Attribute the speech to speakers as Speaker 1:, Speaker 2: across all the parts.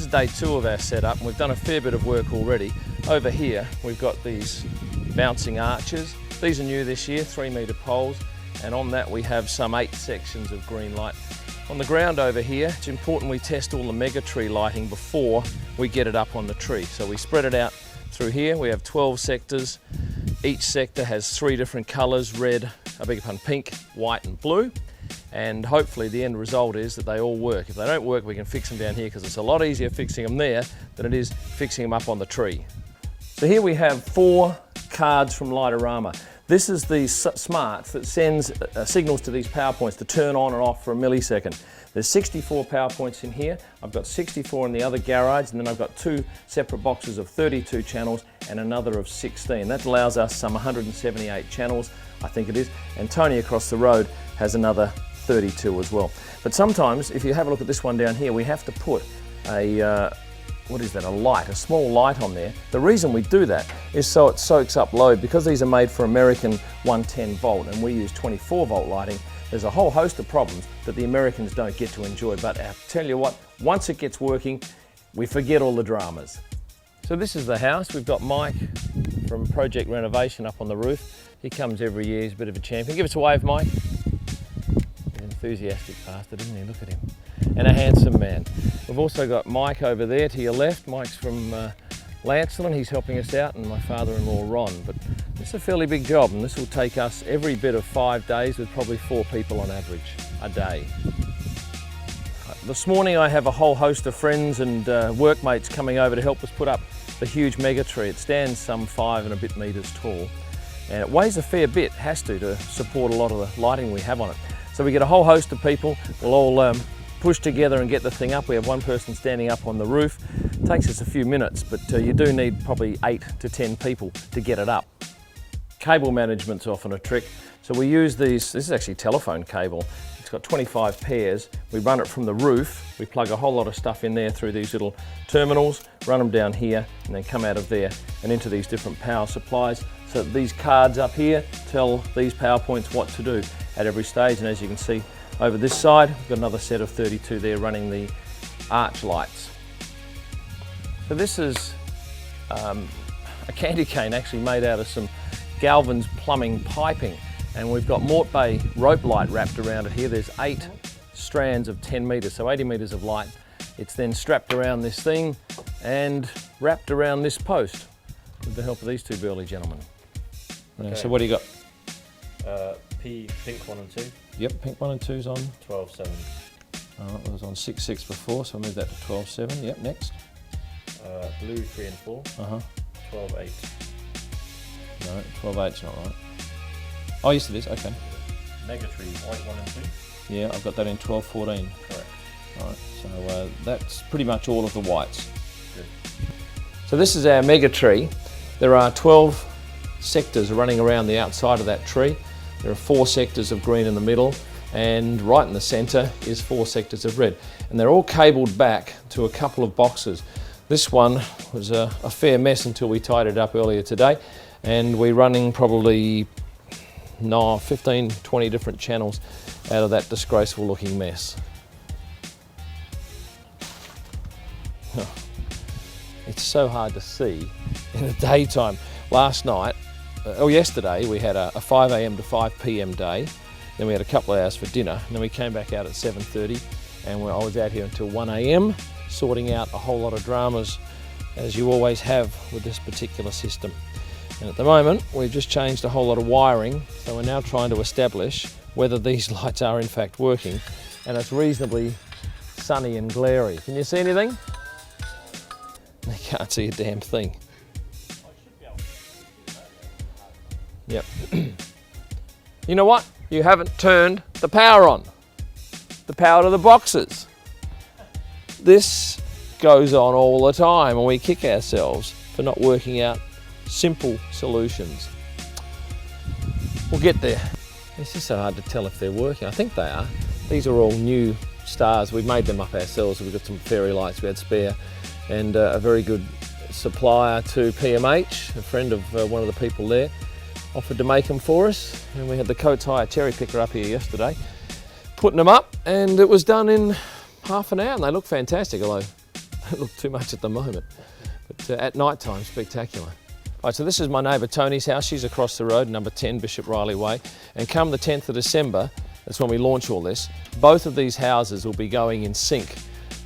Speaker 1: day 2 of our setup, and we've done a fair bit of work already. Over here we've got these bouncing arches. These are new this year, 3-metre poles, and on that we have some 8 sections of green light. On the ground over here, it's important we test all the mega tree lighting before we get it up on the tree. So we spread it out through here. We have 12 sectors. Each sector has 3 different colours, pink, white and blue. And hopefully the end result is that they all work. If they don't work, we can fix them down here, because it's a lot easier fixing them there than it is fixing them up on the tree. So here we have 4 cards from Lightorama. This is the smarts that sends signals to these power points to turn on and off for a millisecond. There's 64 power points in here. I've got 64 in the other garage, and then I've got 2 separate boxes of 32 channels and another of 16. That allows us some 178 channels, I think it is. And Tony across the road has another 32 as well. But sometimes, if you have a look at this one down here, we have to put a light, a small light on there. The reason we do that is so it soaks up load. Because these are made for American 110 volt and we use 24 volt lighting, there's a whole host of problems that the Americans don't get to enjoy. But I tell you what, once it gets working, we forget all the dramas. So this is the house. We've got Mike from Project Renovation up on the roof. He comes every year, he's a bit of a champion. Give us a wave, Mike. An enthusiastic bastard, isn't he? Look at him. And a handsome man. We've also got Mike over there to your left. Mike's from Lancelin, he's helping us out, and my father-in-law Ron. But it's a fairly big job, and this will take us every bit of 5 days with probably 4 people on average a day. This morning I have a whole host of friends and workmates coming over to help us put up the huge mega tree. It stands some 5 and a bit metres tall, and it weighs a fair bit, has to support a lot of the lighting we have on it. So we get a whole host of people. We'll all push together and get the thing up. We have one person standing up on the roof. It takes us a few minutes, but you do need probably 8 to 10 people to get it up. Cable management's often a trick. So we use these, this is actually telephone cable. It's got 25 pairs. We run it from the roof. We plug a whole lot of stuff in there through these little terminals, run them down here, and then come out of there and into these different power supplies. So that these cards up here tell these power points what to do at every stage. And as you can see, over this side, we've got another set of 32 there running the arch lights. So this is a candy cane actually made out of some Galvin's plumbing piping, and we've got Mort Bay rope light wrapped around it here. There's 8 strands of 10 metres, so 80 metres of light. It's then strapped around this thing and wrapped around this post with the help of these 2 burly gentlemen. Okay. So what do you got?
Speaker 2: Pink 1 and 2.
Speaker 1: Yep, pink 1 and 2's on
Speaker 2: 12.7.
Speaker 1: It was on 6.6 before, so I'll move that to 12.7. Yep, next.
Speaker 2: Blue 3 and 4. 12.8.
Speaker 1: No, 12.8's not right. Oh, yes it is, okay.
Speaker 2: Mega tree, white 1 and 2.
Speaker 1: Yeah, I've got that in 12.14.
Speaker 2: Correct.
Speaker 1: Alright, so that's pretty much all of the whites.
Speaker 2: Good.
Speaker 1: So this is our mega tree. There are 12 sectors running around the outside of that tree. There are 4 sectors of green in the middle, and right in the centre is 4 sectors of red. And they're all cabled back to a couple of boxes. This one was a fair mess until we tied it up earlier today, and we're running probably 15, 20 different channels out of that disgraceful looking mess. It's so hard to see in the daytime. Yesterday we had a 5 AM to 5 PM day, then we had a couple of hours for dinner, and then we came back out at 7:30, and I was out here until 1 AM sorting out a whole lot of dramas, as you always have with this particular system. And at the moment we've just changed a whole lot of wiring, so we're now trying to establish whether these lights are in fact working, and it's reasonably sunny and glary. Can you see anything? You can't see a damn thing. Yep. You know what? You haven't turned the power on. The power to the boxes. This goes on all the time, and we kick ourselves for not working out simple solutions. We'll get there. It's just so hard to tell if they're working. I think they are. These are all new stars. We made them up ourselves. We've got some fairy lights we had spare, and a very good supplier to PMH, a friend of one of the people there, offered to make them for us, and we had the Coates Hire cherry picker up here yesterday putting them up, and it was done in half an hour, and they look fantastic, although don't look too much at the moment, but at night time, spectacular. Right, so this is my neighbour Tony's house. She's across the road, number 10 Bishop Riley Way. And come the 10th of December, that's when we launch all this, both of these houses will be going in sync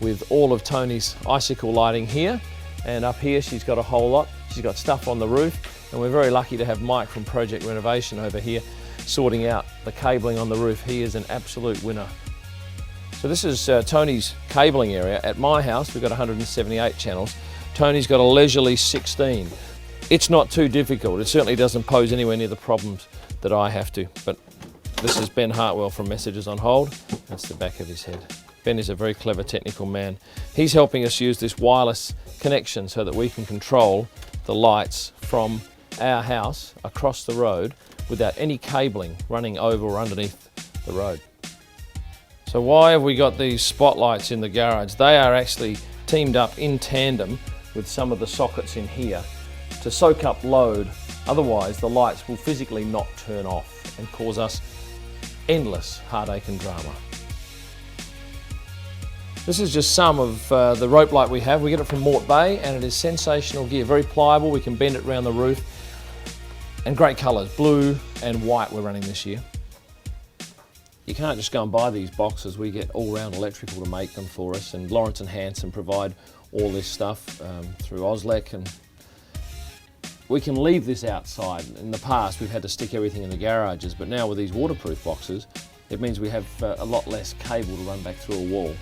Speaker 1: with all of Tony's icicle lighting here. And up here, she's got a whole lot. She's got stuff on the roof. And we're very lucky to have Mike from Project Renovation over here sorting out the cabling on the roof. He is an absolute winner. So this is Tony's cabling area. At my house, we've got 178 channels. Tony's got a leisurely 16. It's not too difficult. It certainly doesn't pose anywhere near the problems that I have to. But this is Ben Hartwell from Messages on Hold. That's the back of his head. Ben is a very clever technical man. He's helping us use this wireless connection so that we can control the lights from our house across the road without any cabling running over or underneath the road. So why have we got these spotlights in the garage? They are actually teamed up in tandem with some of the sockets in here to soak up load. Otherwise the lights will physically not turn off and cause us endless heartache and drama. This is just some of the rope light we have. We get it from Mort Bay and it is sensational gear, very pliable. We can bend it around the roof and great colours, blue and white we're running this year. You can't just go and buy these boxes. We get All Round Electrical to make them for us, and Lawrence and Hanson provide all this stuff through Auslec, and we can leave this outside. In the past we've had to stick everything in the garages, but now with these waterproof boxes it means we have a lot less cable to run back through a wall.